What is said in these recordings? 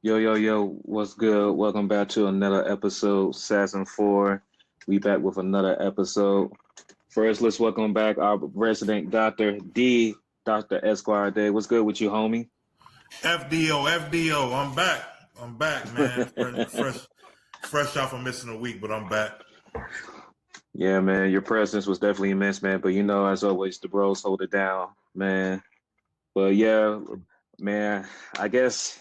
Yo, what's good? Welcome back to another episode, Season 4. We back with another episode. First, let's welcome back our resident Dr. D, Dr. Esquire Day. What's good with you, homie? FDO. I'm back, man. Fresh off of missing a week, but I'm back. Yeah, man, your presence was definitely immense, man. But as always, the bros hold it down, man. But yeah, man, I guess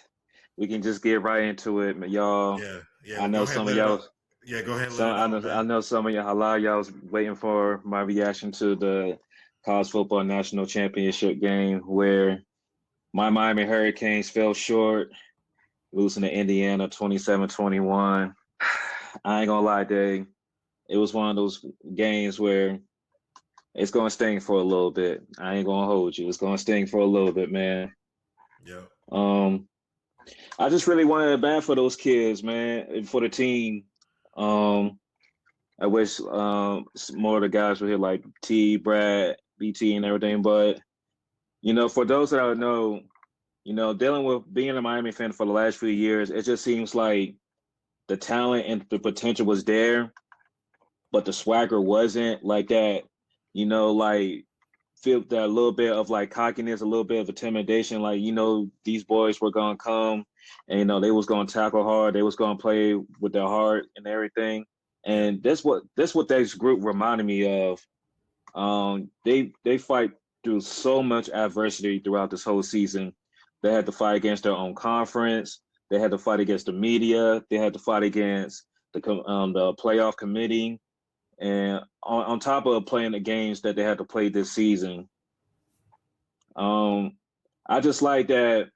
we can just get right into it, man, y'all. Yeah. I Well, know go ahead, some of let it y'all. out. Yeah, go ahead, let So it out, I man. know some of y'all, halal, y'all was waiting for my reaction to the college football national championship game where my Miami Hurricanes fell short, losing to Indiana 27-21. I ain't gonna lie, Dave. It was one of those games where it's gonna sting for a little bit. I ain't gonna hold you. It's gonna sting for a little bit, man. Yeah. Um, I just really wanted it bad for those kids, man, and for the team. Um, I wish more of the guys were here, like T, Brad, BT, and everything. But for those that don't know, dealing with being a Miami fan for the last few years, it just seems like the talent and the potential was there, but the swagger wasn't like that. Like feel that little bit of like cockiness, a little bit of intimidation. Like these boys were gonna come, and they was gonna tackle hard. They was gonna play with their heart and everything. Yep. And that's what this group reminded me of. They fight through so much adversity throughout this whole season. They had to fight against their own conference. They had to fight against the media. They had to fight against the playoff committee. And on top of playing the games that they had to play this season, I just like that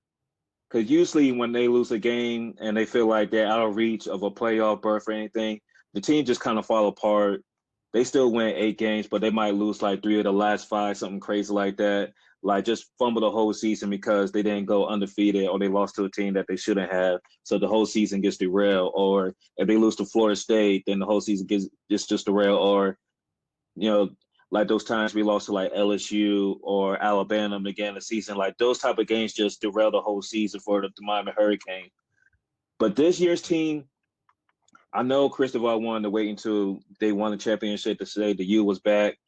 because usually when they lose a game and they feel like they're out of reach of a playoff berth or anything, the team just kind of fall apart. They still win 8 games, but they might lose like 3 of the last 5, something crazy like that. Like just fumble the whole season because they didn't go undefeated or they lost to a team that they shouldn't have. So the whole season gets derailed. Or if they lose to Florida State, then the whole season gets just derailed. Or you know, like those times we lost to like LSU or Alabama again the season, like those type of games just derail the whole season for the Miami Hurricane. But this year's team, I know Cristobal wanted to wait until they won the championship to say the U was back,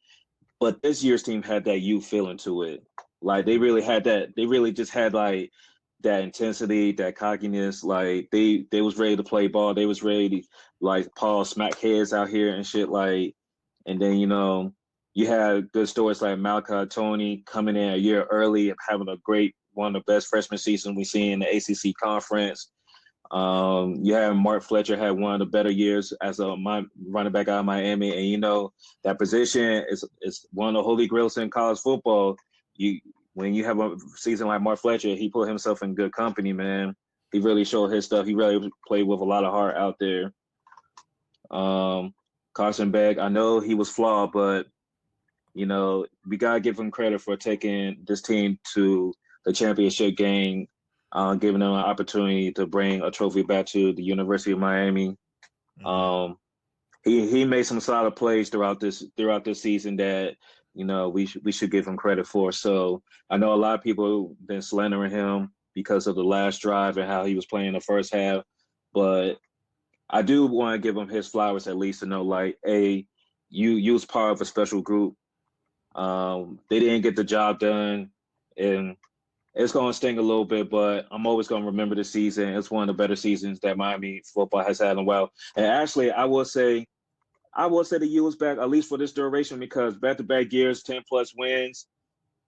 but this year's team had that U feeling to it. Like they really had that. They really just had like that intensity, that cockiness. Like they was ready to play ball. They was ready to like Paul smack heads out here and shit. Like, and then you had good stories like Malachi Tony coming in a year early and having a great one of the best freshman seasons we see in the ACC conference. You had Mark Fletcher had one of the better years as a running back out of Miami, and that position is one of the holy grails in college football. You When you have a season like Mark Fletcher, he put himself in good company, man. He really showed his stuff. He really played with a lot of heart out there. Carson Beck, I know he was flawed, but we gotta give him credit for taking this team to the championship game, giving them an opportunity to bring a trophy back to the University of Miami. Mm-hmm. He made some solid plays throughout this season that we should give him credit for. So I know a lot of people have been slandering him because of the last drive and how he was playing the first half, but I do want to give him his flowers at least to know like, hey, you was part of a special group. They didn't get the job done, and it's going to sting a little bit, but I'm always going to remember the season. It's one of the better seasons that Miami football has had in a while. And actually, I will say the U is back, at least for this duration, because back-to-back years, 10-plus wins.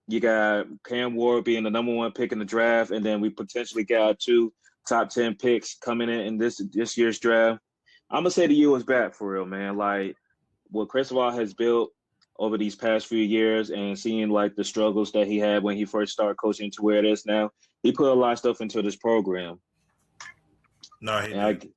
You got Cam Ward being the number 1 pick in the draft, and then we potentially got 2 top 10 picks coming in this year's draft. I'm going to say the U is back for real, man. Like, what Cristobal has built over these past few years and seeing like the struggles that he had when he first started coaching to where it is now, he put a lot of stuff into this program. No, he And did.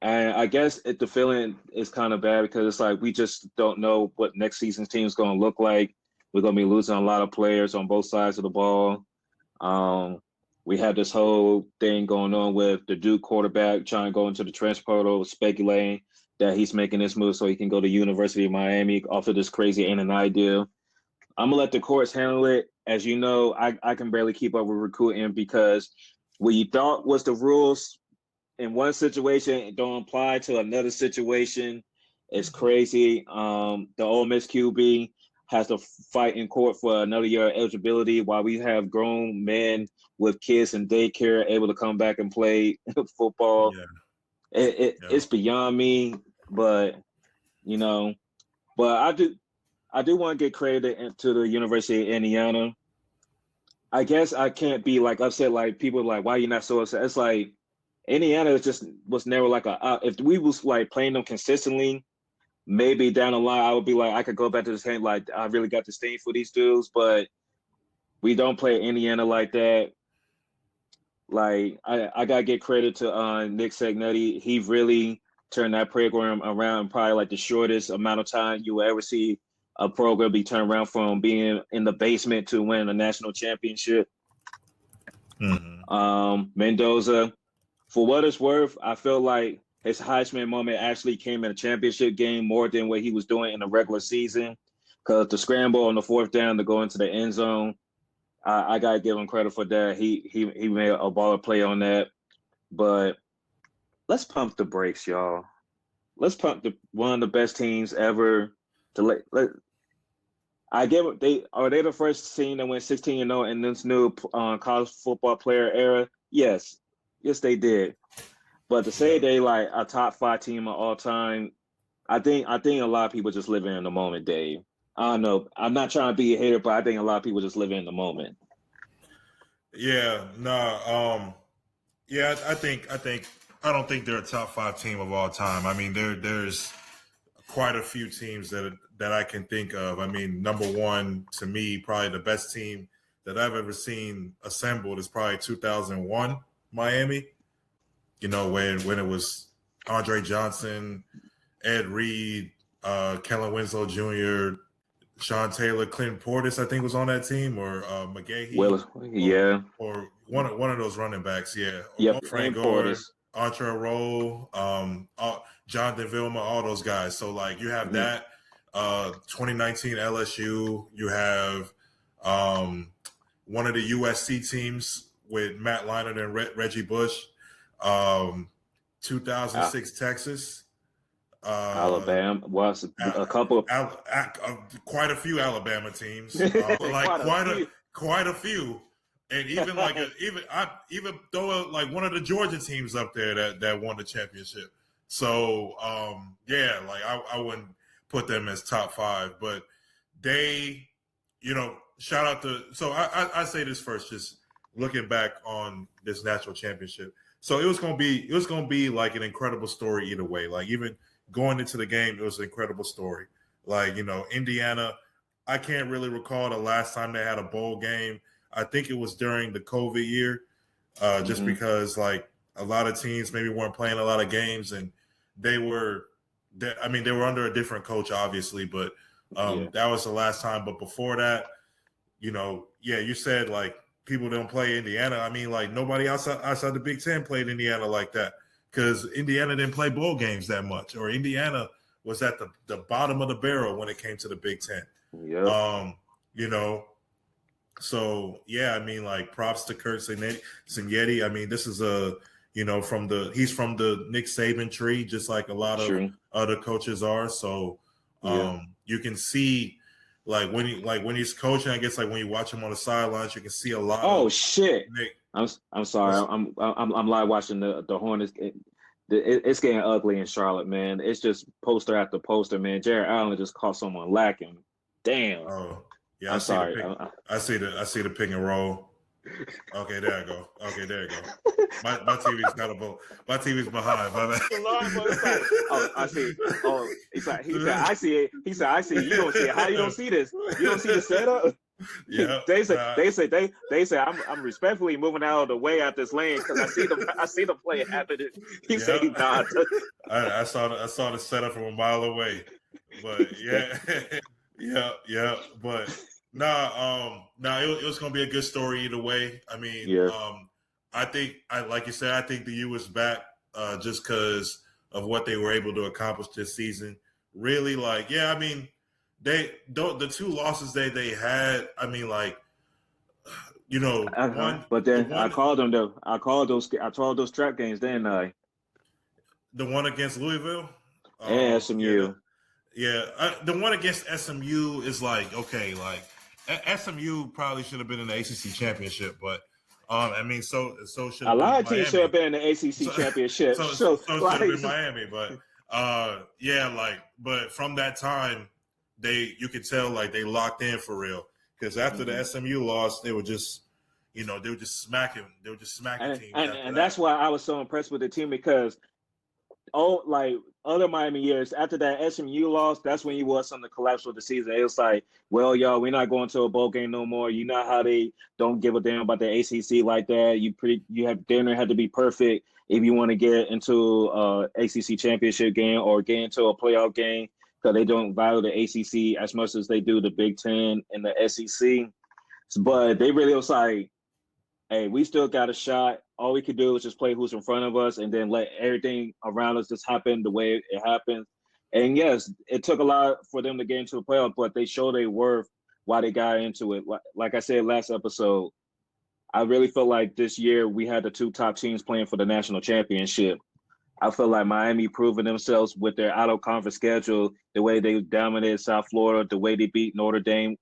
I guess the feeling is kind of bad because it's like we just don't know what next season's team is going to look like. We're going to be losing a lot of players on both sides of the ball. We have this whole thing going on with the Duke quarterback trying to go into the transfer portal, speculating that he's making this move so he can go to University of Miami off of this crazy ain't an idea. I'm gonna let the courts handle it. As you know, I can barely keep up with recruiting because what you thought was the rules in one situation don't apply to another situation. It's crazy. The Ole Miss QB has to fight in court for another year of eligibility while we have grown men with kids in daycare able to come back and play football. Yeah. It's beyond me, but you know, but I do want to get credit to the University of Indiana. I guess I can't be like upset. Like people are like, why you not so upset? It's like Indiana was never like if we was like playing them consistently, maybe down the line I would be like I could go back to this game like I really got the steam for these dudes, but we don't play Indiana like that. Like I gotta get credit to Nick Sagnetti. He really turned that program around in probably like the shortest amount of time you will ever see a program be turned around from being in the basement to winning a national championship. Mendoza, for what it's worth, I feel like his Heisman moment actually came in a championship game more than what he was doing in the regular season. Because the scramble on the fourth down to go into the end zone, I gotta give him credit for that. He made a baller play on that. But let's pump the brakes, y'all. Let's pump one of the best teams ever. I give it. Are they the first team that went 16-0 in this new college football player era? Yes, they did. But to say they like a top 5 team of all time, I think a lot of people just living in the moment, Dave. I don't know. I'm not trying to be a hater, but I think a lot of people just living in the moment. Yeah, no, yeah, I don't think they're a top 5 team of all time. I mean, there's quite a few teams that I can think of. I mean, number one to me, probably the best team that I've ever seen assembled is probably 2001 Miami. You know, when it was Andre Johnson, Ed Reed, Kellen Winslow Jr., Sean Taylor, Clinton Portis, I think was on that team, or McGahee. Well, yeah, or one of those running backs. Yeah, yep. Frank Gore, Entre Rowe, Jonathan Vilma, all those guys. So like you have that 2019 LSU. You have one of the USC teams with Matt Leinart and Reggie Bush. 2006 Texas. Alabama was a couple of quite a few Alabama teams, like quite a few, and even like even throw like one of the Georgia teams up there that won the championship. So yeah, like I wouldn't put them as top 5, but they, shout out to. So I say this first, just looking back on this national championship. So it was gonna be like an incredible story either way. Like even going into the game, it was an incredible story. Like, Indiana, I can't really recall the last time they had a bowl game. I think it was during the COVID year, just because like a lot of teams maybe weren't playing a lot of games, and they were under a different coach, obviously, but that was the last time. But before that, you said like people don't play Indiana. I mean, like nobody outside the Big Ten played Indiana like that, because Indiana didn't play bowl games that much, or Indiana was at the bottom of the barrel when it came to the Big Ten. Yeah. So yeah, I mean, like props to Kirk Cignetti. I mean, this is he's from the Nick Saban tree, just like a lot of other coaches are. So you can see like when he's coaching, I guess like when you watch him on the sidelines, you can see a lot. Oh shit! Nick. I'm sorry. I'm live watching the Hornets. It's getting ugly in Charlotte, man. It's just poster after poster, man. Jared Allen just caught someone lacking. Damn. Oh yeah, I'm sorry. I see the pick and roll. Okay, there I go. Okay, there you go. My TV's not a vote. My TV's behind. Oh, I see. Oh, he said, I see it. He said, I see it. You don't see it. How you don't see this? You don't see the setup? Yeah. They say I'm respectfully moving out of the way out this lane because I see the play happening. He said he not. I saw the setup from a mile away. But yeah. yeah. But it was gonna be a good story either way. I mean, I think like you said, I think the U was back just because of what they were able to accomplish this season. Really, like, yeah, I mean, the 2 losses they had, I mean, like, you know, But then I called them though. I called those trap games. Then the one against Louisville and SMU. The one against SMU is like, okay, like SMU probably should have been in the ACC championship, but I mean, so should a lot of teams should have been in the ACC championship. So should have been Miami, but but from that time, you could tell like they locked in for real, because after the SMU loss, they were just smacking teams, and that's why I was so impressed with the team, because like other Miami years, after that SMU loss, that's when you was on the collapse of the season. It was like, well, y'all, we're not going to a bowl game no more. You know how they don't give a damn about the ACC like that. You have dinner had to be perfect if you want to get into ACC championship game or get into a playoff game, because they don't value the ACC as much as they do the Big Ten and the SEC. But they really was like, hey, we still got a shot. All we could do is just play who's in front of us and then let everything around us just happen the way it happens. And yes, it took a lot for them to get into the playoff, but they showed their worth while they got into it. Like I said last episode, I really felt like this year we had the two top teams playing for the national championship. I feel like Miami proving themselves with their out-of-conference schedule, the way they dominated South Florida, the way they beat Notre Dame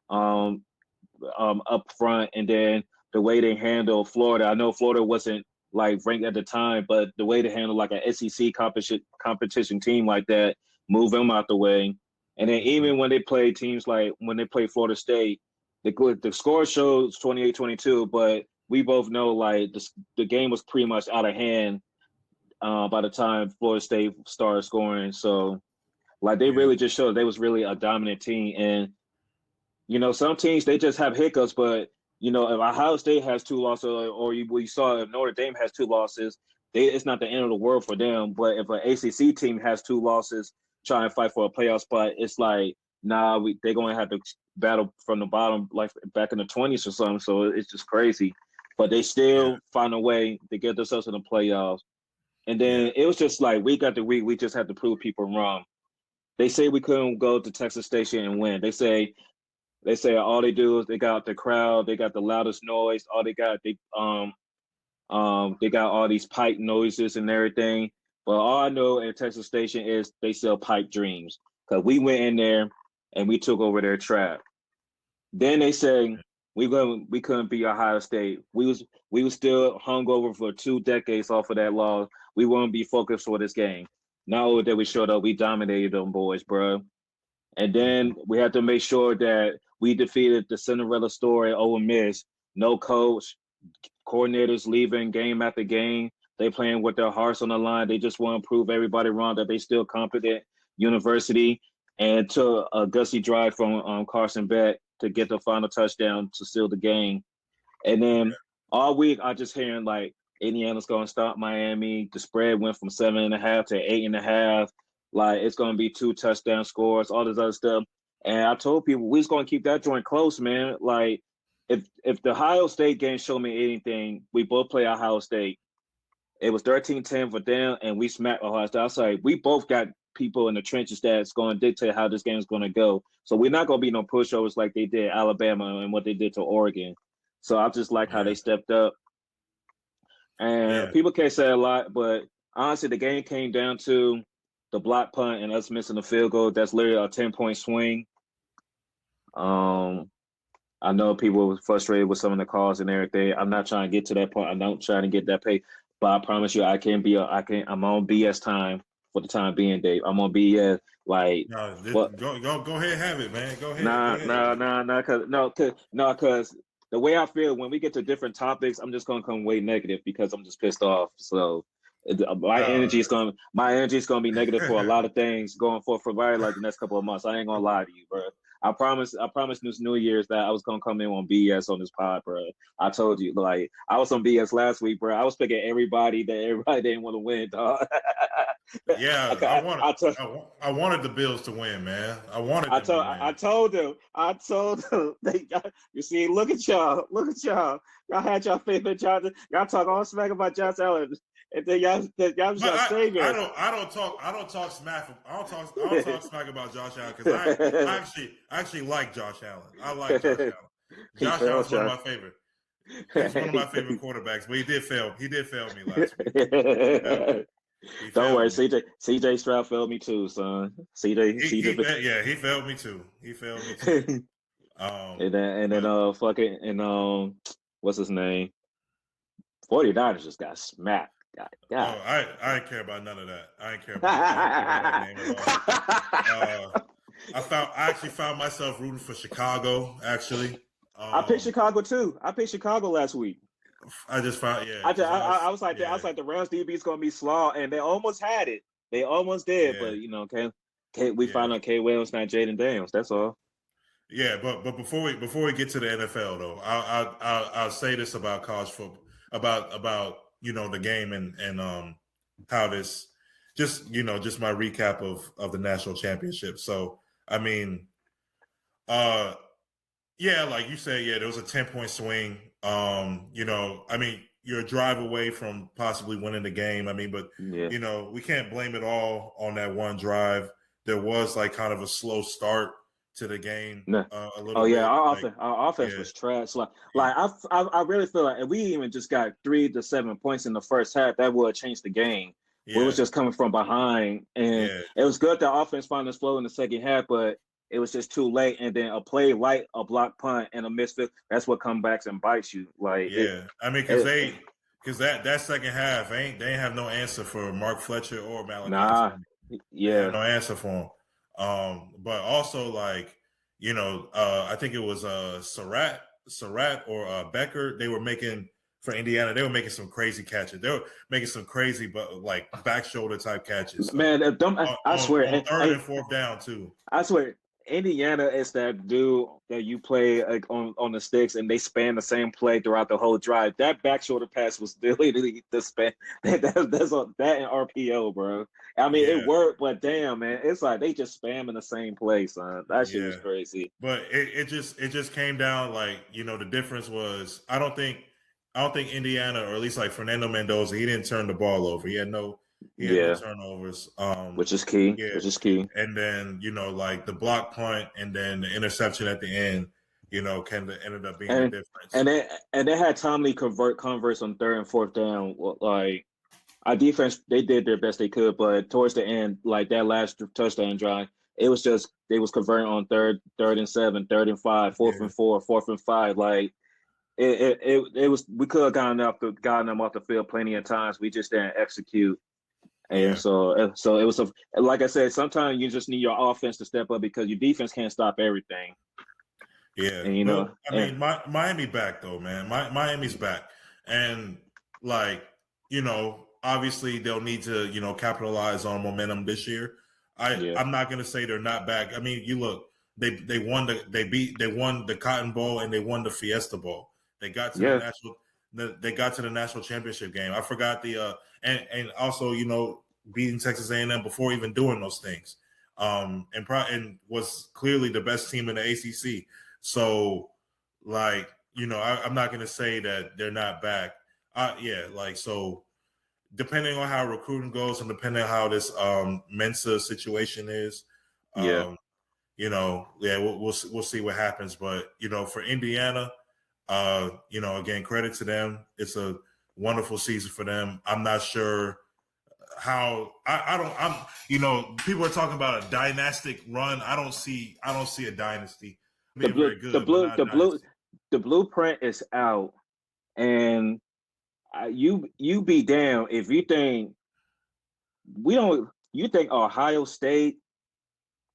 up front, and then the way they handle Florida. I know Florida wasn't like ranked at the time, but the way they handle like an SEC competition team like that, move them out the way. And then even when they play teams like when they play Florida State, the score shows 28-22, but we both know like the game was pretty much out of hand by the time Florida State started scoring. So like they really just showed they was really a dominant team. And, you know, some teams, they just have hiccups, but you know, if Ohio State has 2 losses, or we saw if Notre Dame has 2 losses, it's not the end of the world for them. But if an ACC team has 2 losses, trying to fight for a playoff spot, it's like, nah, they're going to have to battle from the bottom, like back in the 20s or something. So it's just crazy. But they still find a way to get themselves in the playoffs. And then it was just like week after week, we just had to prove people wrong. They say we couldn't go to Texas Station and win. They say all they do is they got the crowd, they got the loudest noise, they got all these pipe noises and everything. But all I know at Texas Station is they sell pipe dreams, because we went in there and we took over their trap. Then they say we couldn't beat Ohio State. We was still hungover for 2 decades off of that loss. We wouldn't be focused for this game. Now that we showed up, we dominated them boys, bro. And then we had to make sure that we defeated the Cinderella story at Ole Miss. No coach, coordinators leaving game after game. They playing with their hearts on the line. They just want to prove everybody wrong that they still competent university. And to a gusty drive from Carson Beck to get the final touchdown to seal the game. And then all week I just hearing like Indiana's going to stop Miami. The spread went from 7.5 to 8.5. Like it's going to be 2 touchdown scores, all this other stuff. And I told people we was going to keep that joint close, man. Like if the Ohio State game showed me anything, we both play Ohio State. It was 13-10 for them, and we smacked Ohio State. I was like, we both got people in the trenches that's going to dictate how this game is going to go. So we're not going to be no pushovers like they did Alabama and what they did to Oregon. So I just like how they stepped up. And people can't say a lot, but honestly, the game came down to the block punt and us missing the field goal. That's literally a 10-point swing. I know people were frustrated with some of the calls and everything. I'm not trying to get to that point. I'm not trying to get that pay. But I promise you, I'm on BS time for the time being, Dave. I'm on BS. Like, go ahead, have it, man. Go ahead. Because the way I feel when we get to different topics, I'm just gonna come way negative because I'm just pissed off. So my energy is gonna be negative for a lot of things going for probably like the next couple of months. I ain't gonna lie to you, bro. I promise this New Year's that I was gonna come in on BS on this pod, bro. I told you, like I was on BS last week, bro. I was picking everybody didn't want to win, dog. Yeah, I wanted the Bills to win, man. I told them. You see, look at y'all. Y'all had y'all faith in Josh. Y'all talk all smack about Josh Allen. And then y'all just savior. I don't talk smack about Josh Allen because I actually like Josh Allen. I like Josh Allen. Josh Allen's one of my favorite. He's one of my favorite quarterbacks, but he did fail. He did fail me last week. He Don't worry, failed me. CJ Stroud failed me too, son. He failed me too. He failed me too. What's his name? 49ers just got smacked. God. I didn't care about none of that. I didn't care about that name at all. I actually found myself rooting for Chicago. Actually, I picked Chicago too. I picked Chicago last week. I just found I was like the Rams DB is gonna be slaw, and they almost had it. They almost did, but we found out K Williams not Jaden Daniels. That's all. Yeah, but before we get to the NFL though, I'll say this about college football, about the game and how this just my recap of the national championship. So I mean, like you said, there was a 10-point swing. I mean, you're a drive away from possibly winning the game. I mean, but we can't blame it all on that one drive. There was like kind of a slow start to the game. A little bit. Our offense was trash. I really feel like if we even just got 3 to 7 points in the first half, that would have changed the game. Yeah. We was just coming from behind, and it was good that offense found its flow in the second half, but it was just too late. And then a play like a block punt and a misfit, that's what comes back and bites you. Because that second half they ain't have no answer for Mark Fletcher or Malachi. No answer for him. But also I think it was Surratt or Becker. They were making for Indiana. They were making some crazy catches. They were making some crazy, but like back shoulder type catches. Man, I swear, on third and fourth down too. I swear, Indiana is that dude that you play on the sticks, and they span the same play throughout the whole drive. That back shoulder pass was literally the span. That and RPO, bro. I mean, it worked, but damn, man, it's like they just spamming the same play, son. That shit was crazy. But it just came down the difference was I don't think Indiana, or at least like Fernando Mendoza, he didn't turn the ball over. He had no turnovers. Which is key. Which is key. And then, like the block punt and then the interception at the end, kind of ended up being the difference. And they had timely converts on third and fourth down. Like our defense, they did their best they could, but towards the end, like that last touchdown drive, it was just they was converting on third and 7, 3rd and 5, 4th and 4, 4th and 5. Like it was we could have gotten them off the field plenty of times. We just didn't execute. And so it was like I said, sometimes you just need your offense to step up because your defense can't stop everything. Yeah, and Miami back though, man. Miami's back, and obviously they'll need to capitalize on momentum this year. I'm not gonna say they're not back. I mean, you look, they won the Cotton Bowl and they won the Fiesta Bowl. They got to the national championship game. I forgot and also beating Texas A&M before even doing those things, and was clearly the best team in the ACC. So I'm not going to say that they're not back. So depending on how recruiting goes and depending on how this Mensa situation is, we'll see what happens. But for Indiana. Again, credit to them. It's a wonderful season for them. I'm not sure how people are talking about a dynastic run. I don't see a dynasty. The blueprint is out, and you be damn if you think you think Ohio State,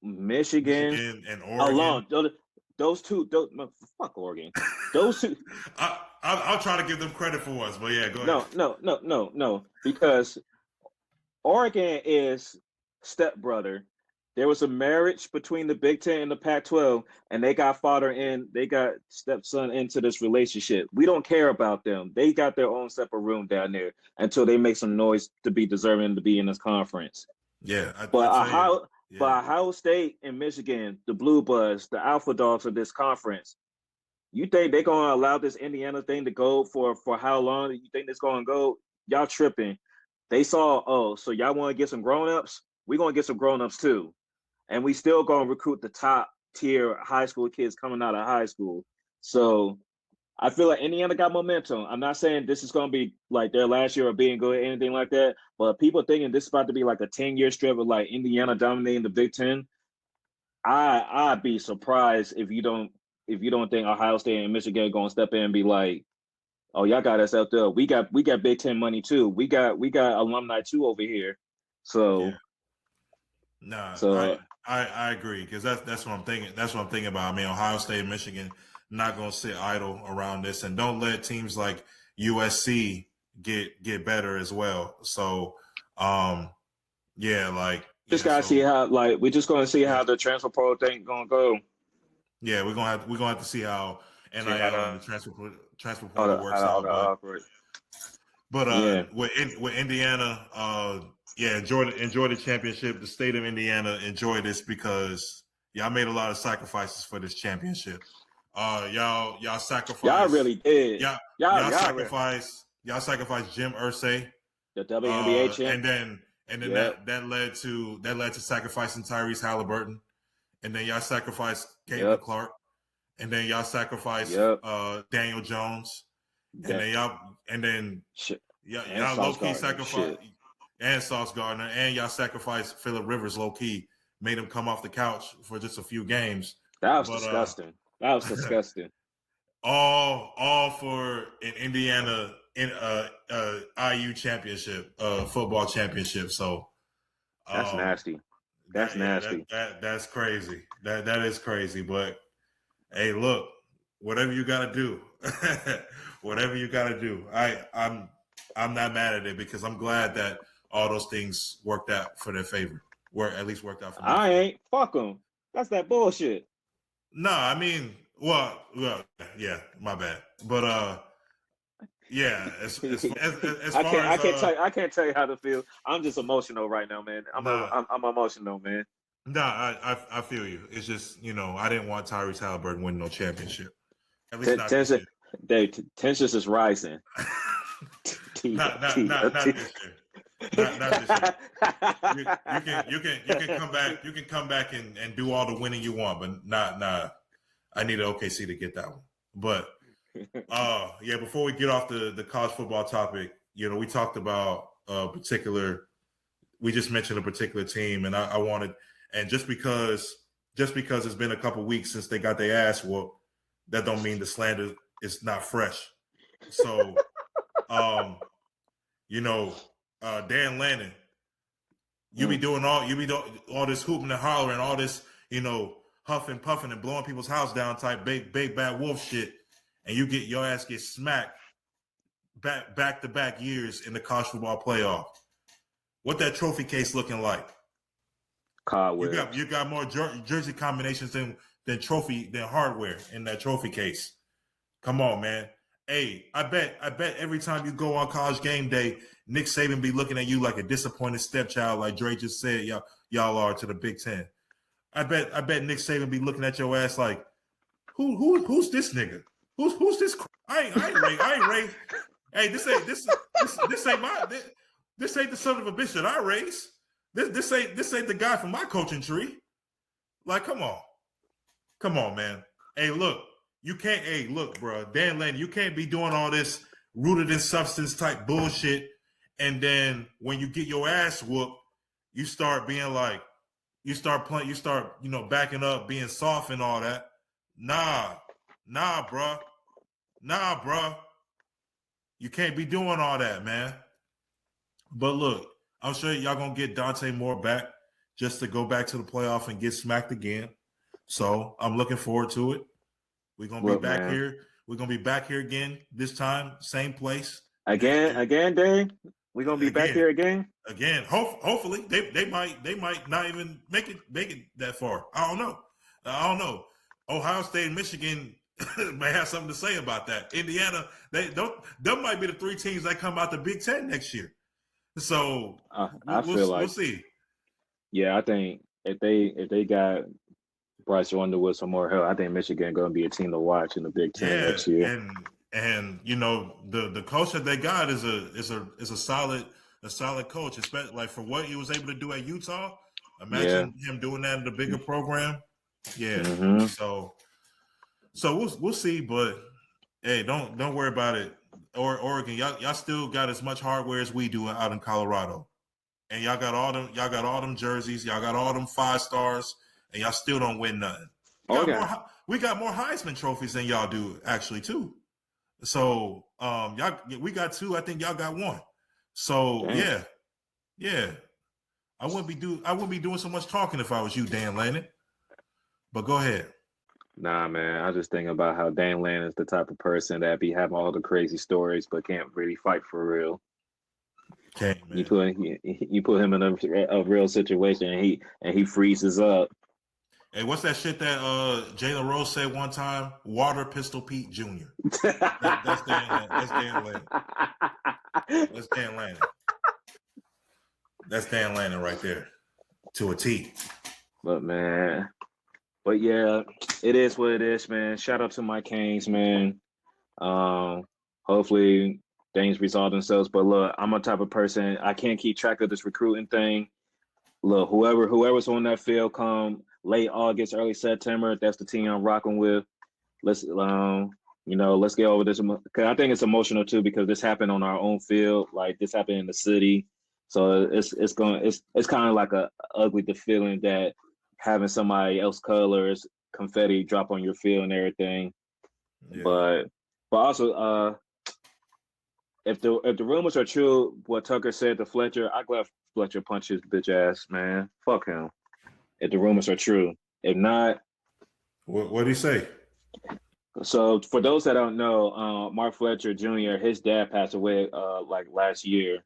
Michigan and Oregon. Those two, fuck Oregon. Those two. I'll try to give them credit for once, but go ahead. No, because Oregon is stepbrother. There was a marriage between the Big Ten and the Pac-12, and they got stepson into this relationship. We don't care about them. They got their own separate room down there until they make some noise to be deserving to be in this conference. Yeah, But Ohio State and Michigan, the Blue Bloods, the Alpha Dogs of this conference, you think they're going to allow this Indiana thing to go for how long? You think it's going to go? Y'all tripping. They saw, so y'all want to get some grown-ups? We're going to get some grown-ups too. And we still going to recruit the top tier high school kids coming out of high school. So I feel like Indiana got momentum. I'm not saying this is going to be like their last year of being good or anything like that, but people thinking this is about to be like a 10-year stretch of like Indiana dominating the Big Ten. I'd be surprised if you don't think Ohio State and Michigan are going to step in and be like, oh, y'all got us out there. We got Big Ten money too. We got alumni too over here. So, I agree because that's what I'm thinking. That's what I'm thinking about. I mean, Ohio State and Michigan not going to sit idle around this, and don't let teams like USC get better as well. So, just gotta see how we're just gonna see how the transfer portal thing gonna go. Yeah, we're gonna have to see how NIL and the transfer portal works out. But with Indiana, enjoy the championship. The state of Indiana enjoy this because y'all made a lot of sacrifices for this championship. Y'all sacrificed. Y'all really did. Y'all sacrificed Jim Irsay, the WNBA champ, and then that led to sacrificing Tyrese Halliburton, and then y'all sacrificed Caitlin Clark, and then y'all sacrificed Daniel Jones, y'all low key sacrificed and Sauce Gardner, and y'all sacrificed Phillip Rivers low key, made him come off the couch for just a few games. That was disgusting. That was disgusting. All for an Indiana IU championship, football championship. So that's nasty. That's nasty. That's crazy. That is crazy. But hey, look, whatever you got to do, whatever you got to do. I'm not mad at it because I'm glad that all those things worked out for their favor. At least worked out for me. I ain't. Fuck them. That's that bullshit. No, I mean, well, yeah, my bad. But yeah, as far I can't tell you how to feel. I'm just emotional right now, man. I'm emotional, man. No, I feel you. It's just, I didn't want Tyrese Halliburton winning no championship. At least not this year. Tensions is rising. Not this year. Not this year. You can come back. You can come back and do all the winning you want, but not. I need an OKC to get that one. But before we get off the college football topic, we talked about we just mentioned a particular team, and I wanted, and just because it's been a couple weeks since they got their ass whooped, that don't mean the slander is not fresh. So, Dan Lanning, you be doing all this hooping and hollering, all this, huffing, puffing, and blowing people's house down type big bad wolf shit, and your ass get smacked back to back years in the college football playoff. What that trophy case looking like? You got more jersey combinations than hardware in that trophy case. Come on, man. Hey, I bet every time you go on College Game Day, Nick Saban be looking at you like a disappointed stepchild, like Dre just said y'all are to the Big Ten. I bet Nick Saban be looking at your ass like, who's this nigga? Who's this? I ain't raised. Hey, this ain't the son of a bitch that I raised. This ain't the guy from my coaching tree. Like, come on, man. Hey, look. You can't, bro, Dan Lanning, you can't be doing all this rooted in substance type bullshit. And then when you get your ass whooped, you start being like, backing up, being soft and all that. Nah, bro. You can't be doing all that, man. But look, I'm sure y'all going to get Dante Moore back just to go back to the playoff and get smacked again. So I'm looking forward to it. We're gonna be back here. We're gonna be back here again. This time, same place. Again, Dave. We're gonna be back here again. Again. Hopefully, they might not even make it that far. I don't know. Ohio State and Michigan may have something to say about that. Indiana, them might be the three teams that come out the Big Ten next year. So we'll see. Yeah, I think if they got Bryce Underwood some more help, I think Michigan going to be a team to watch in the Big Ten next year. And the coach that they got is a solid coach, especially like for what he was able to do at Utah. Imagine him doing that in the bigger program. Yeah. Mm-hmm. So we'll see, but Hey, don't worry about it. Or Oregon, y'all still got as much hardware as we do out in Colorado, and y'all got all them jerseys, y'all got all them 5 stars, and y'all still don't win nothing. We got more Heisman trophies than y'all do actually too. So we got 2. I think y'all got 1. So Damn. yeah. I wouldn't be doing so much talking if I was you, Dan Lanning. But go ahead. Nah, man. I just think about how Dan Lanning is the type of person that be having all the crazy stories, but can't really fight for real. Okay, man. You put him in a real situation, and he freezes up. Hey, what's that shit that Jalen Rose said one time? Water Pistol Pete Jr. That's Dan Lanning. That's Dan Lanning. That's Dan Lanning right there, to a T. But yeah, it is what it is, man. Shout out to my Canes, man. Hopefully things resolve themselves. But look, I'm a type of person, I can't keep track of this recruiting thing. Look, whoever's on that field come late August, early September, that's the team I'm rocking with. Let's let's get over this, because I think it's emotional too, because this happened on our own field, like this happened in the city. So it's kind of like a ugly the feeling that having somebody else colors confetti drop on your field and everything. Yeah. But also if the rumors are true, what Tucker said to Fletcher, I glad Fletcher punched his bitch ass, man. Fuck him. If the rumors are true. If not, what did he say? So for those that don't know, Mark Fletcher Jr., his dad passed away like last year.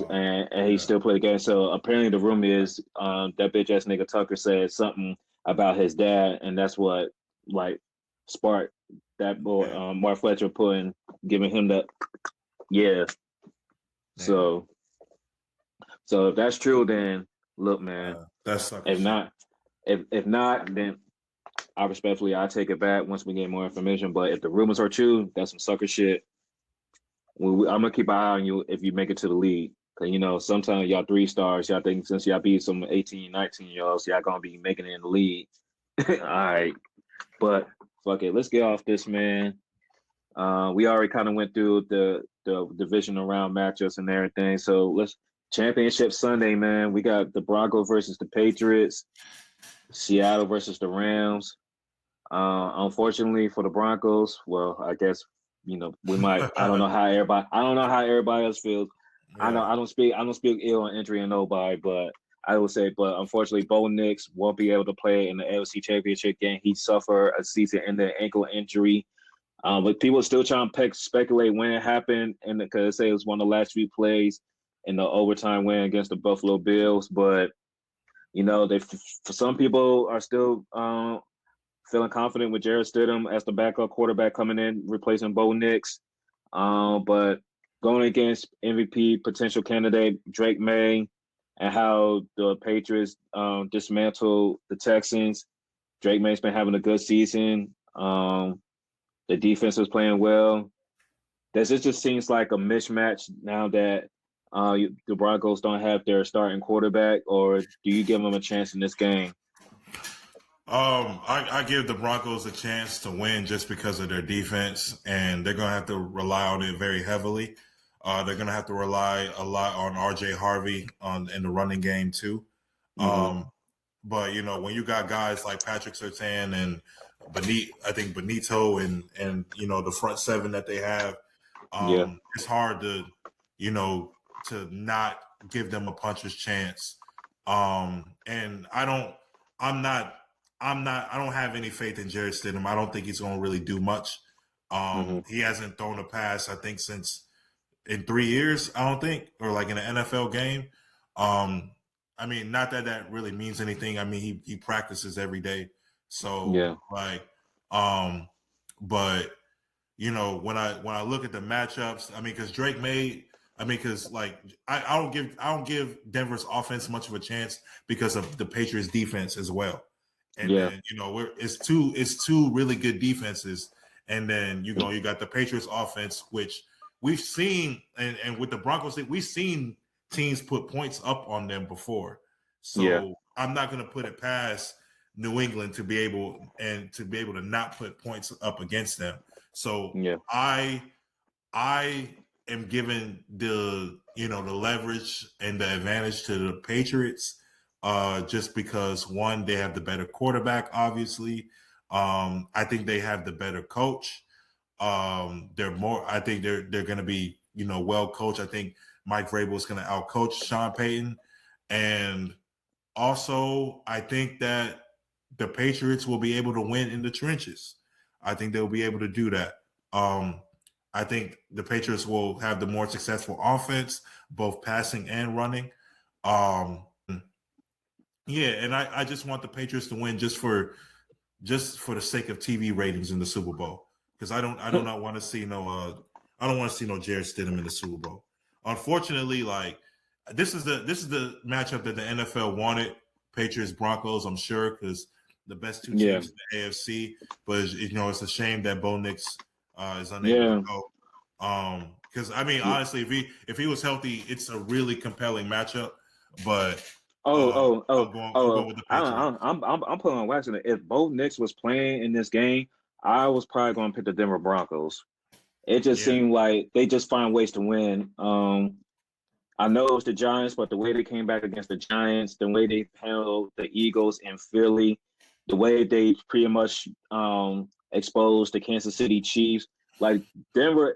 And he still played the game. So apparently the rumor is that bitch ass nigga Tucker said something about his dad, and that's what like sparked that boy Mark Fletcher giving him that. Yeah. So if that's true, then look, man. That's if not, then I I take it back once we get more information. But if the rumors are true, that's some sucker shit. I'm gonna keep an eye on you if you make it to the league. Cause sometimes y'all 3 stars, y'all think since y'all beat some 18, 19-year-olds, y'all gonna be making it in the league. All right. But fuck it. Let's get off this, man. We already kind of went through the divisional round matchups and everything. So let's championship Sunday, man. We got the Broncos versus the Patriots, Seattle versus the Rams. Unfortunately for the Broncos, well, I guess we might. I don't know how everybody else feels. Yeah. I don't speak ill on injury and nobody, but I would say, but unfortunately, Bo Nix won't be able to play in the AFC Championship game. He suffered a season-ending ankle injury. But people are still trying to speculate when it happened, and because they say it was one of the last few plays in the overtime win against the Buffalo Bills. But for some people are still feeling confident with Jarrett Stidham as the backup quarterback coming in, replacing Bo Nix. But going against MVP potential candidate Drake May, and how the Patriots dismantled the Texans. Drake May's been having a good season. The defense was playing well. It just seems like a mismatch now that the Broncos don't have their starting quarterback, or do you give them a chance in this game? I give the Broncos a chance to win just because of their defense, and they're going to have to rely on it very heavily. They're going to have to rely a lot on R.J. Harvey in the running game too. Mm-hmm. But when you got guys like Patrick Surtain and Benito and the front 7 that they have, it's hard to not give them a puncher's chance. And I don't have any faith in Jarrett Stidham. I don't think he's going to really do much. He hasn't thrown a pass, I think, since in 3 years, I don't think, or like in an NFL game. I mean, not that really means anything. I mean, he practices every day. So but when I look at the matchups, I mean, because Drake May, I don't give Denver's offense much of a chance because of the Patriots defense as well. And then, it's two really good defenses. And then, you got the Patriots offense, which we've seen, and with the Broncos, we've seen teams put points up on them before. So I'm not going to put it past New England to be able to not put points up against them. So Yeah. I am giving the leverage and the advantage to the Patriots, just because one, they have the better quarterback, obviously. I think they have the better coach. I think they're going to be well coached. I think Mike Vrabel is going to outcoach Sean Payton, and also I think that the Patriots will be able to win in the trenches. I think they'll be able to do that. I think the Patriots will have the more successful offense, both passing and running. Yeah, and I just want the Patriots to win just for the sake of TV ratings in the Super Bowl, because I do not want to see no Jarrett Stidham in the Super Bowl. Unfortunately, like this is the matchup that the NFL wanted, Patriots Broncos. I'm sure, because the best two teams in the AFC. But it's a shame that Bo Nix is unable to go. Because I mean, honestly, if he was healthy, it's a really compelling matchup. But I'm going with the Patriots. I'm pulling on wax. If Bo Nix was playing in this game, I was probably going to pick the Denver Broncos. It just seemed like they just find ways to win. I know it was the Giants, but the way they came back against the Giants, the way they handled the Eagles in Philly, the way they pretty much exposed the Kansas City Chiefs, like Denver.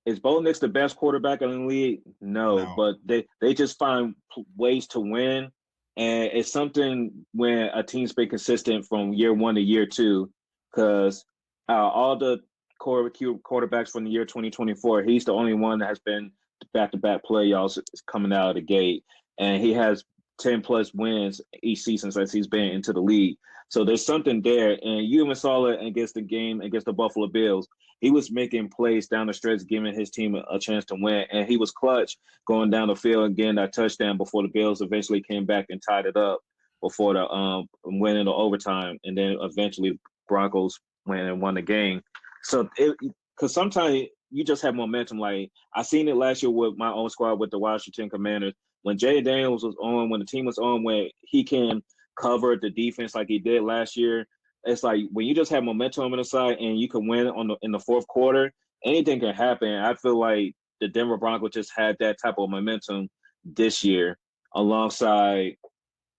Is Bo Nix the best quarterback in the league? No, but they just find ways to win, and it's something when a team's been consistent from year one to year two, because all the quarterbacks from the year 2024, he's the only one that has been back-to-back playoffs coming out of the gate, and he has 10 plus wins each season since he's been into the league. So there's something there, and you even saw it against the Buffalo Bills. He was making plays down the stretch, giving his team a chance to win, and he was clutch going down the field and getting that touchdown before the Bills eventually came back and tied it up before the winning the overtime, and then eventually Broncos went and won the game. So because sometimes you just have momentum. Like I seen it last year with my own squad with the Washington Commanders when Jay Daniels was on, when the team was on, when he can cover the defense like he did last year. It's like when you just have momentum on the side and you can win in the fourth quarter, anything can happen. I feel like the Denver Broncos just had that type of momentum this year, alongside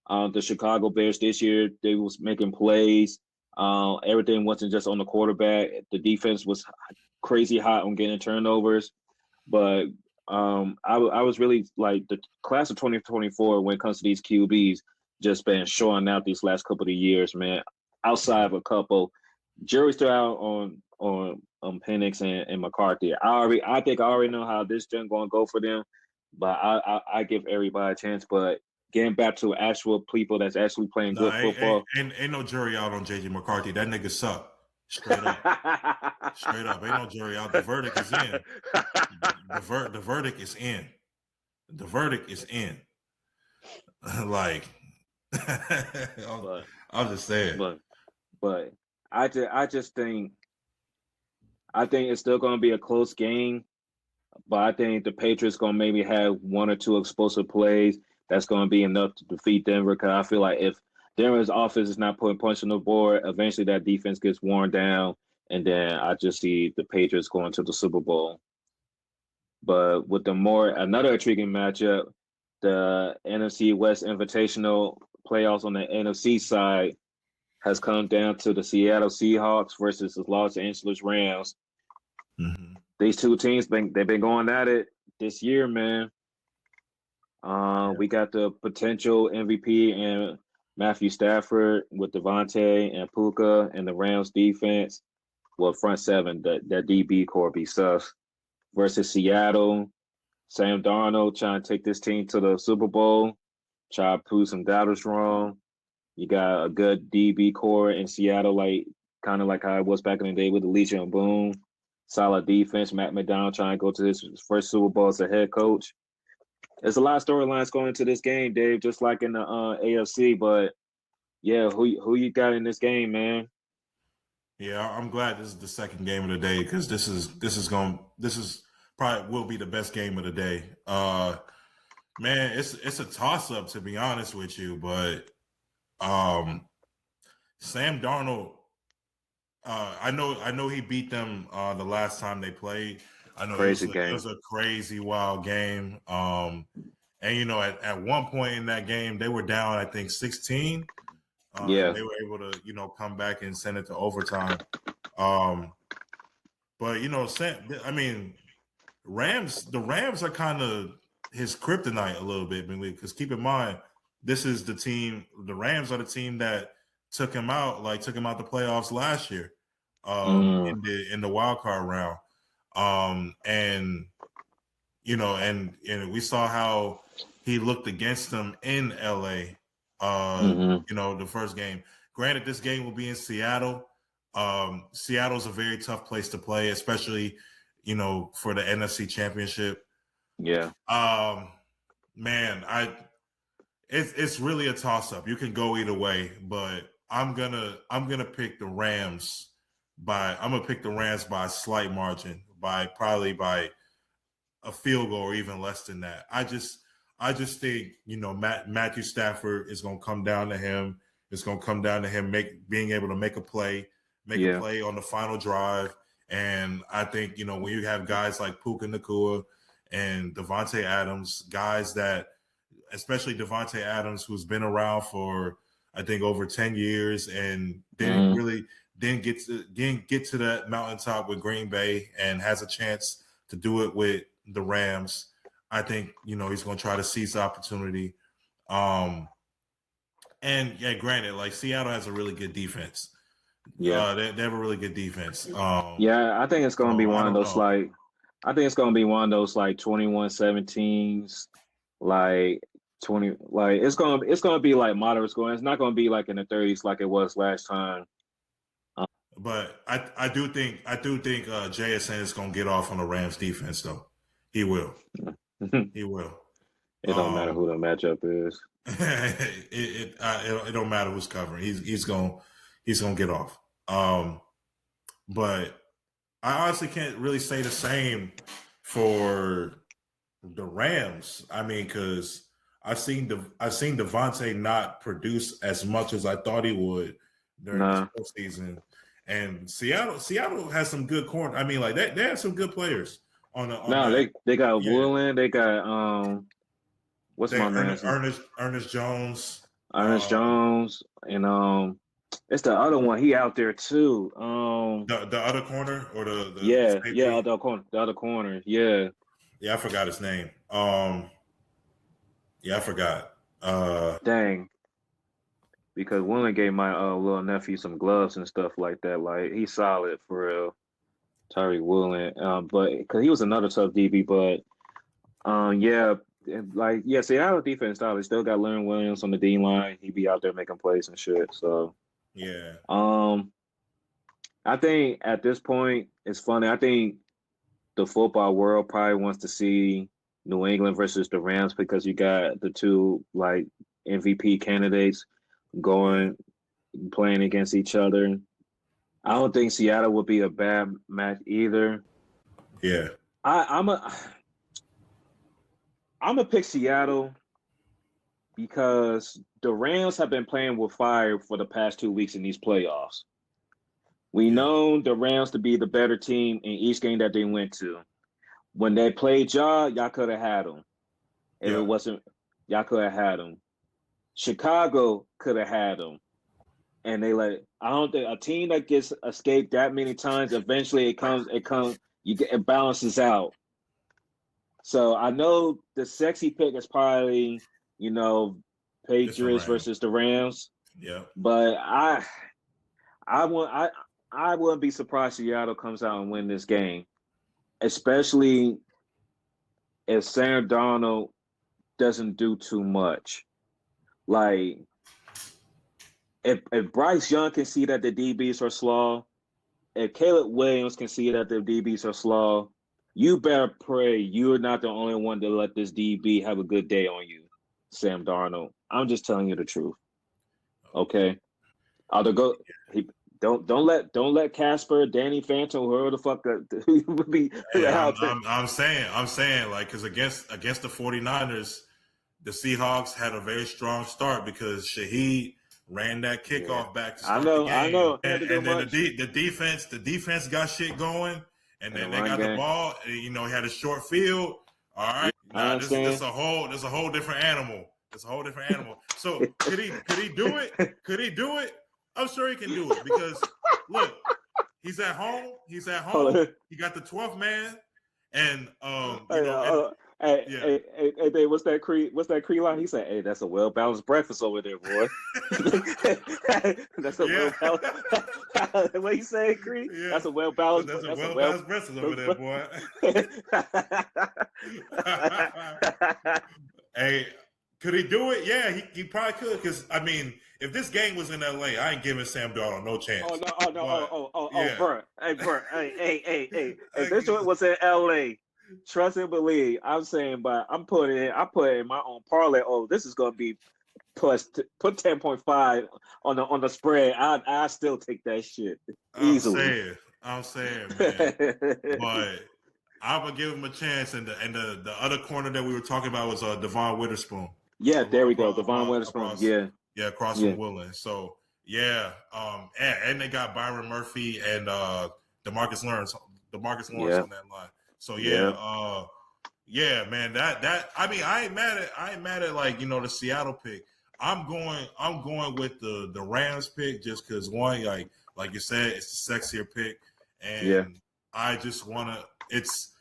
the Chicago Bears this year. They was making plays. Everything wasn't just on the quarterback. The defense was crazy hot on getting turnovers. But I was really like the class of 2024 when it comes to these QBs just been showing out these last couple of years, man. Outside of a couple, jury's still out on Penix and McCarthy. I think I already know how this gen going to go for them, but I give everybody a chance. But getting back to actual people that's actually playing good football, ain't no jury out on JJ McCarthy. That nigga suck. Straight up. Straight up. Ain't no jury out. The verdict is in. The verdict is in. The verdict is in. Like, I'm just saying. But I just think it's still going to be a close game. But I think the Patriots going to maybe have one or two explosive plays that's going to be enough to defeat Denver. Because I feel like if Denver's offense is not putting punch on the board, eventually that defense gets worn down, and then I just see the Patriots going to the Super Bowl. But with another intriguing matchup, the NFC West Invitational playoffs on the NFC side has come down to the Seattle Seahawks versus the Los Angeles Rams. Mm-hmm. These two teams, they've been going at it this year, man. We got the potential MVP and Matthew Stafford with Devontae and Puka and the Rams defense. Well, front seven, that DB core be sus. Versus Seattle, Sam Darnold trying to take this team to the Super Bowl, try to prove some doubters wrong. You got a good DB core in Seattle, kind of like how it was back in the day with the Legion of Boom. Solid defense. Matt McDonald trying to go to his first Super Bowl as a head coach. There's a lot of storylines going into this game, Dave, just like in the AFC. But yeah, who you got in this game, man? Yeah, I'm glad this is the second game of the day, because this is probably will be the best game of the day. Man, it's a toss up, to be honest with you, but Sam Darnold I know he beat them the last time they played. I know Crazy it game. was a crazy wild game. And you know, at one point in that game, they were down, I think 16. And they were able to, you know, come back and send it to overtime. But you know, I mean, the Rams are kind of his kryptonite a little bit, because keep in mind, this is the team. The Rams are the team that took him out the playoffs last year, in the wild card round. And you know, and we saw how he looked against them in LA. You know, the first game. Granted, this game will be in Seattle. Seattle's a very tough place to play, especially, you know, for the NFC Championship. Yeah. Man, it's really a toss up. You can go either way, but I'm gonna pick the Rams by a slight margin, probably by a field goal or even less than that. I just think, you know, Matthew Stafford is going to come down to him. It's going to come down to him being able to make a play on the final drive. And I think, you know, when you have guys like Puka Nacua and Devontae Adams, guys that, especially Devontae Adams, who's been around for, I think, over 10 years and didn't get to that mountaintop with Green Bay and has a chance to do it with the Rams. I think, you know, he's going to try to seize the opportunity. And yeah, granted, like Seattle has a really good defense. Yeah, they have a really good defense. I think it's going to be one of those like 21-17s, like 20, like it's going to be like moderate scoring. It's not going to be like in the 30s like it was last time. But I do think JSN is going to get off on the Rams defense though. He will. He will. It don't matter who the matchup is. It don't matter who's covering. He's gonna get off. But I honestly can't really say the same for the Rams. I mean, because I've seen Devontae not produce as much as I thought he would during this postseason. And Seattle has some good corner. I mean, like they have some good players on the. They got Woolen. They got what's my name? Ernest Jones. Jones, and it's the other one. He out there too. The other corner or the the other corner. Yeah. Yeah, I forgot his name. I forgot. Dang. Because Woolen gave my little nephew some gloves and stuff like that. Like he's solid for real. Tyree Woolen. But because he was another tough DB, but Seattle defense style. They still got Leonard Williams on the D line. He be out there making plays and shit. So yeah. I think at this point it's funny. I think the football world probably wants to see New England versus the Rams because you got the two like MVP candidates playing against each other. I don't think Seattle would be a bad match either. Yeah. I'm gonna pick Seattle because the Rams have been playing with fire for the past 2 weeks in these playoffs. We know the Rams to be the better team in each game that they went to. When they played y'all could have had them. If it wasn't, y'all could have had them. Chicago could have had them. And I don't think a team that gets escaped that many times, eventually it balances out. So I know the sexy pick is probably, you know, Patriots versus the Rams. Yeah. But I wouldn't be surprised if Seattle comes out and win this game, especially if Sam Darnold doesn't do too much. Like, if Bryce Young can see that the DBs are slow, if Caleb Williams can see that the DBs are slow, you better pray you're not the only one to let this DB have a good day on you, Sam Darnold. I'm just telling you the truth. Okay? Don't let Casper, Danny Phantom, whoever the fuck would be out there. I'm saying like, because against the 49ers, the Seahawks had a very strong start because Shaheed ran that kickoff back to start I the game. know. And then the defense got shit going, and then they got the ball. And, he had a short field. All right, this is a whole different animal. It's a whole different animal. So could he do it? Could he do it? I'm sure he can do it because look, he's at home. He got the 12th man, and Hey, what's that Cree line? He said, "Hey, that's a well balanced breakfast over there, boy." That's a well balanced. What you say, Cree? Yeah. That's a well balanced. That's a well balanced breakfast over there, boy. Hey, could he do it? Yeah, he probably could. Because I mean, if this game was in LA, I ain't giving Sam Darnold no chance. Bro. Hey. If this one was in LA. Trust and believe. I'm saying, but I put in my own parlay. Oh, this is gonna be put 10.5 on the spread. I still take that shit easily. I'm saying, man. But I'm gonna give him a chance. And the other corner that we were talking about was Devon Witherspoon. Yeah, there we go. Devon Witherspoon. Across from Willen. So and they got Byron Murphy and DeMarcus Lawrence on that line. So man, that I mean, I ain't mad at like the Seattle pick. I'm going with the Rams pick just because one, like you said, it's the sexier pick, and I just wanna. It's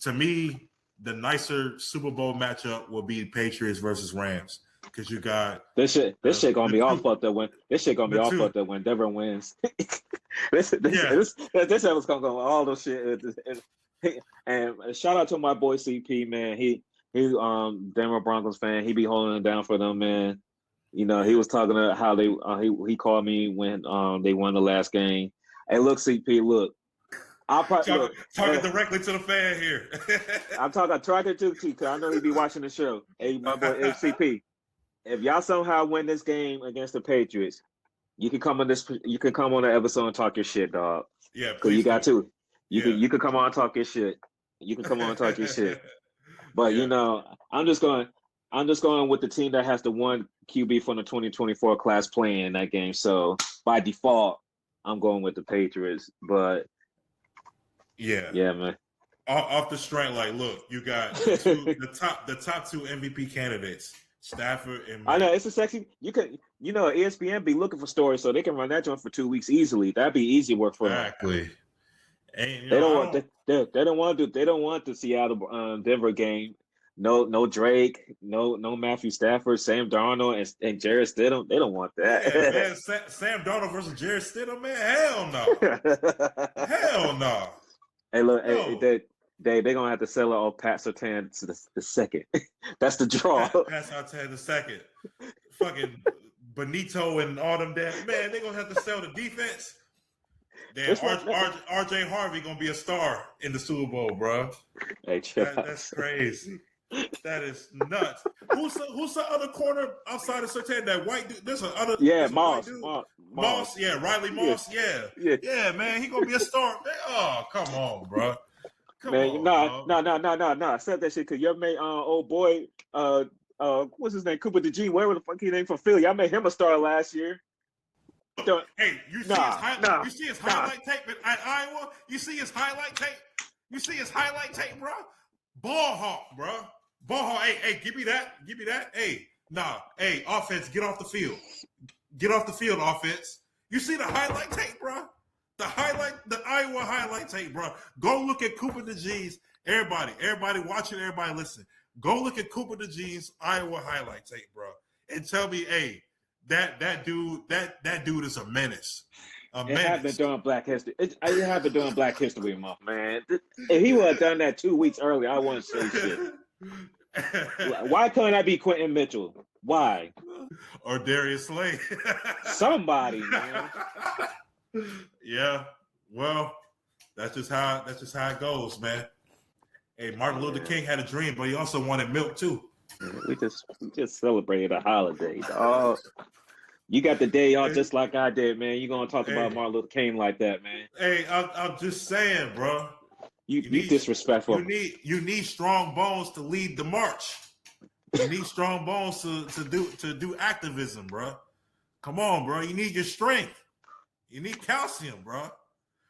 to me the nicer Super Bowl matchup will be Patriots versus Rams because you got this shit gonna be all fucked up when when Denver wins. this episode's gonna go all those shit. And shout out to my boy CP, man. He Denver Broncos fan. He be holding it down for them, man. He was talking about how they he called me when they won the last game. Hey, look, CP, look. I'll probably talking directly to the fan here. I'm talking to because I know he be watching the show. Hey, my boy CP. If y'all somehow win this game against the Patriots, you can come on the episode and talk your shit, dog. Yeah, because you got to. You could come on and talk your shit. You can come on and talk your shit. But I'm just going with the team that has the one QB from the 2024 class playing in that game. So by default, I'm going with the Patriots. But yeah, man. Off the strength, like, look, you got the top two MVP candidates, Stafford and. I know it's a sexy. You could, ESPN be looking for stories, so they can run that joint for 2 weeks easily. That'd be easy work for them. Exactly. And, they don't want the Seattle Denver game. No Drake, no Matthew Stafford, Sam Darnold, and Jarrett Stidham. They don't want that. Yeah, man, Sam Darnold versus Jarrett Stidham, man. Hell no. Hell no. Hey, look, they're gonna have to sell it on Pat Surtain the second. That's the draw. Pat Surtain the second. Fucking Benito and all them damn man. They're gonna have to sell the defense. Damn, RJ Harvey gonna be a star in the Super Bowl, bro. Hey, that's crazy. That is nuts. Who's the other corner outside of Surtain? That white dude. There's Moss. Moss. Yeah, Riley Moss. Yeah, man. He gonna be a star. Man, oh, come on, bro. No. I said that shit because your mate, old boy, what's his name? Cooper DeJean. Whatever the fuck he named from Philly. I made him a star last year. Hey, you see his highlight tape at Iowa? You see his highlight tape? Bro? Ball hawk, bro. Ball hawk. Hey, give me that. Hey, Hey, offense, get off the field. Get off the field, offense. You see the highlight tape, bro? The Iowa highlight tape, bro. Go look at Cooper DeJean's. Everybody watching, everybody listen. Go look at Cooper DeJean's Iowa highlight tape, bro, and tell me, hey, that dude is a menace. It have been doing Black History. It have been doing Black History Month, man. If he would have done that 2 weeks earlier, I wouldn't say shit. Why couldn't I be Quentin Mitchell? Why? Or Darius Slay? Somebody, man. Yeah. Well, that's just how it goes, man. Hey, Martin Luther King had a dream, but he also wanted milk too. We just celebrated a holiday. Oh, you got the day off just like I did, man. You gonna talk about Martin Luther King like that, man? Hey, I'm just saying, bro. You need disrespectful. You need strong bones to lead the march. You need strong bones to do activism, bro. Come on, bro. You need your strength. You need calcium, bro.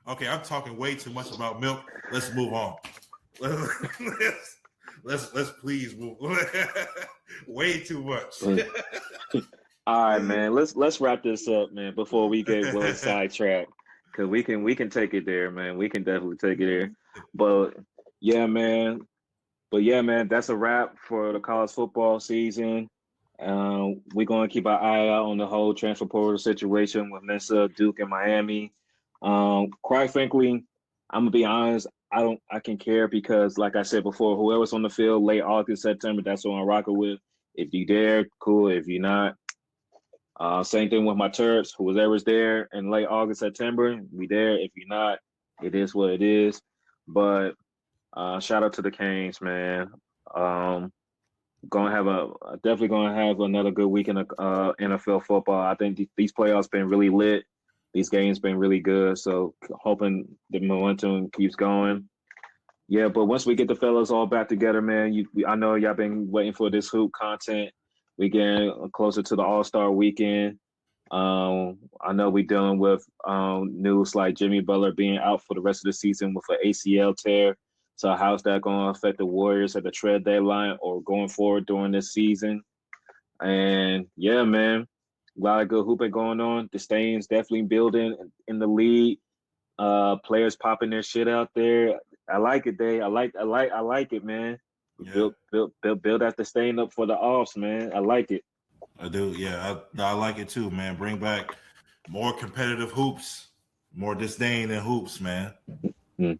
Okay, I'm talking way too much about milk. Let's move on. Let's please move. Way too much. All right, man. Let's wrap this up, man, before we get really sidetracked. Cause we can take it there, man. We can definitely take it there. But yeah, man. That's a wrap for the college football season. We're gonna keep our eye out on the whole transfer portal situation with Mensa, Duke, and Miami. Quite frankly, I'm gonna be honest. I can care because, like I said before, whoever's on the field late August, September, that's what I'm rocking with. If you there, cool. If you're not, same thing with my Terps. Whoever's there in late August, September, we there. If you're not, it is what it is. But shout out to the Canes, man. Definitely gonna have another good week in NFL football. I think these playoffs been really lit. These games been really good. So hoping the momentum keeps going. Yeah, but once we get the fellas all back together, man, I know y'all been waiting for this hoop content. We getting closer to the All-Star weekend. I know we're dealing with news like Jimmy Butler being out for the rest of the season with an ACL tear. So how's that going to affect the Warriors at the trade deadline or going forward during this season? And yeah, man, a lot of good hooping going on. The Stains definitely building in the league. Players popping their shit out there. I like it, Dave. I like it, man. Yeah. Build out the Stain up for the offs, man. I like it. I do. Yeah, I like it too, man. Bring back more competitive hoops, more disdain in hoops, man. Mm-hmm.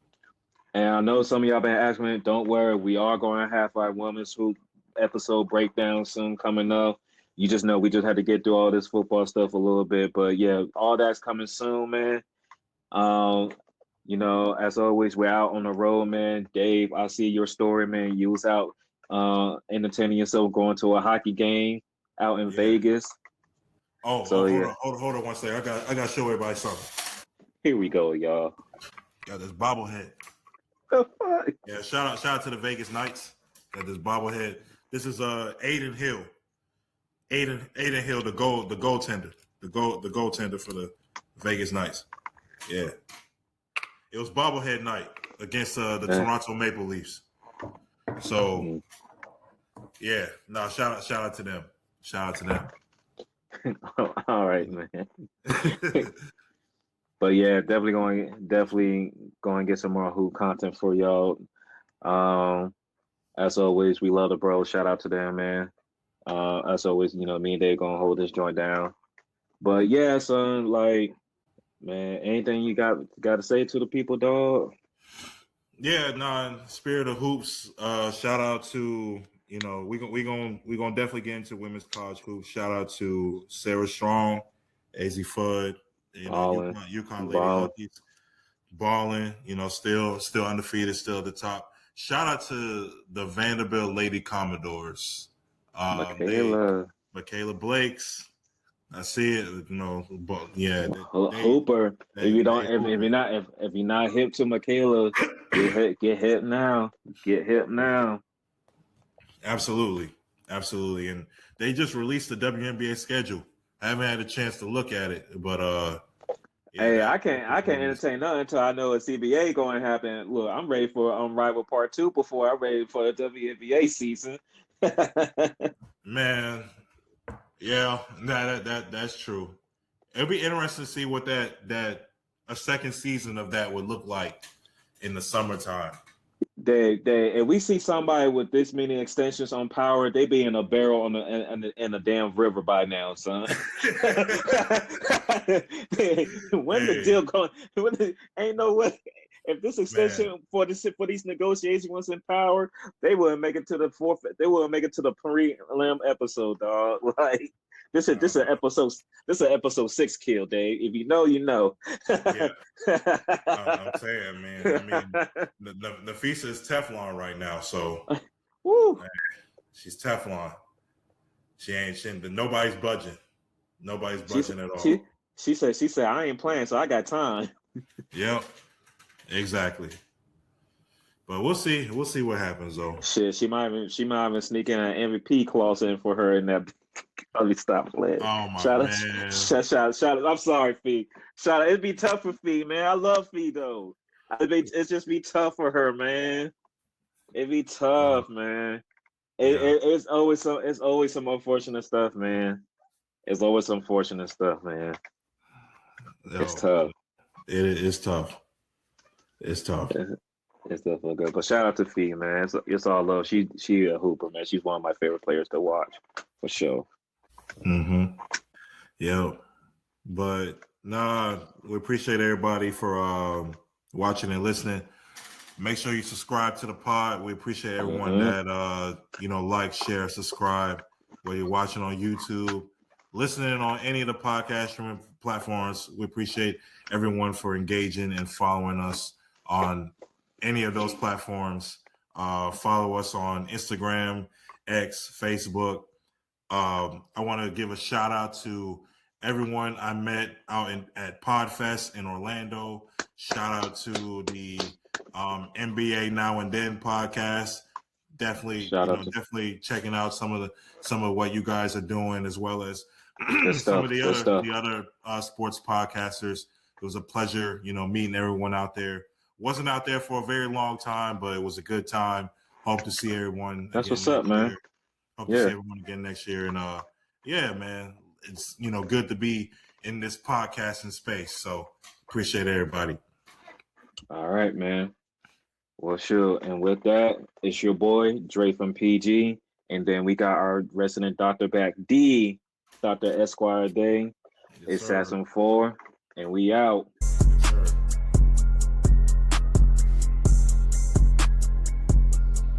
And I know some of y'all been asking me, don't worry, we are going to have our women's hoop episode breakdown soon coming up. You just know we just had to get through all this football stuff a little bit. But yeah, all that's coming soon, man. As always, we're out on the road, man. Dave, I see your story, man. You was out entertaining yourself going to a hockey game out in Vegas. Hold on one second. I got to show everybody something. Here we go, y'all. Got this bobblehead. Yeah, shout out to the Vegas Knights. Got this bobblehead. This is Aiden Hill. Aiden Hill, the goaltender. The goaltender for the Vegas Knights. Yeah. It was bobblehead night against the Toronto Maple Leafs. So yeah, no, shout out to them. Shout out to them. All right, man. But yeah, definitely going to get some more hoop content for y'all. As always, we love the bros. Shout out to them, man. As always, me and Dave gonna hold this joint down. But yeah, son, like, man, anything you got to say to the people, dog? Yeah, no, spirit of hoops. Shout out to we gonna definitely get into women's college hoops. Shout out to Sarah Strong, AZ Fudd. UConn Lady Huskies balling, still undefeated, still at the top. Shout out to the Vanderbilt Lady Commodores. Michaela Blakes. I see it, but yeah. Hooper. If you're not hip to Michaela, get hip now. Get hip now. Absolutely. And they just released the WNBA schedule. I haven't had a chance to look at it, but hey, I can't entertain nothing until I know a CBA going to happen. Look, I'm ready for Rival Part 2 before I'm ready for the WNBA season. Man, yeah, that's true. It'll be interesting to see what that a second season of that would look like in the summertime. If we see somebody with this many extensions on power, they be in a barrel in a damn river by now, son. When the deal going? Ain't no way. If this extension for these negotiations was in power, they wouldn't make it to the fourth. They wouldn't make it to the prelim episode, dog. Like this is episode 6 kill, Dave. If you know, you know. Yeah. I'm saying, man. I mean, the Nafisa is Teflon right now, so man, she's Teflon. Nobody's budging. Nobody's budging at all. She said, I ain't playing, so I got time. Yep. Exactly. But we'll see what happens though. Shit, she might even sneak in an MVP clause in for her in that Let me stop playing. Oh my shout man! Shout out! I'm sorry, Fee. Shout out! It'd be tough for Fee, man. I love Fee though. It's just be tough for her, man. It'd be tough, man. It's always some unfortunate stuff, man. It's always some unfortunate stuff, man. It's tough. It's tough. It's tough. It's definitely good. But shout out to Fee, man. It's all love. She a hooper, man. She's one of my favorite players to watch, for sure. Yeah. But we appreciate everybody for watching and listening. Make sure you subscribe to the pod. We appreciate everyone that like, share, subscribe, whether you're watching on YouTube, listening on any of the podcast streaming platforms. We appreciate everyone for engaging and following us on any of those platforms. Follow us on Instagram, X, Facebook. I want to give a shout out to everyone I met out at Podfest in Orlando. Shout out to the NBA Now and Then podcast. Definitely, definitely checking out some of what you guys are doing, as well as some of the other sports podcasters. It was a pleasure, meeting everyone out there. Wasn't out there for a very long time, but it was a good time. Hope to see everyone. That's what's up, man. Hope to see everyone again next year. And man, it's good to be in this podcasting space. So appreciate everybody. All right, man. Well, sure. And with that, it's your boy Dre from PG, and then we got our resident doctor back, D. Dr. Esquire Day. It's Assassin 4, and we out.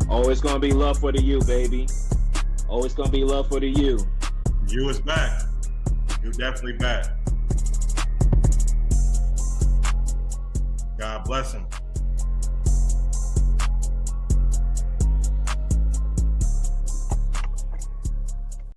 Always gonna be love for the U, baby. Always gonna be love for the U. You is back. You definitely back. God bless him.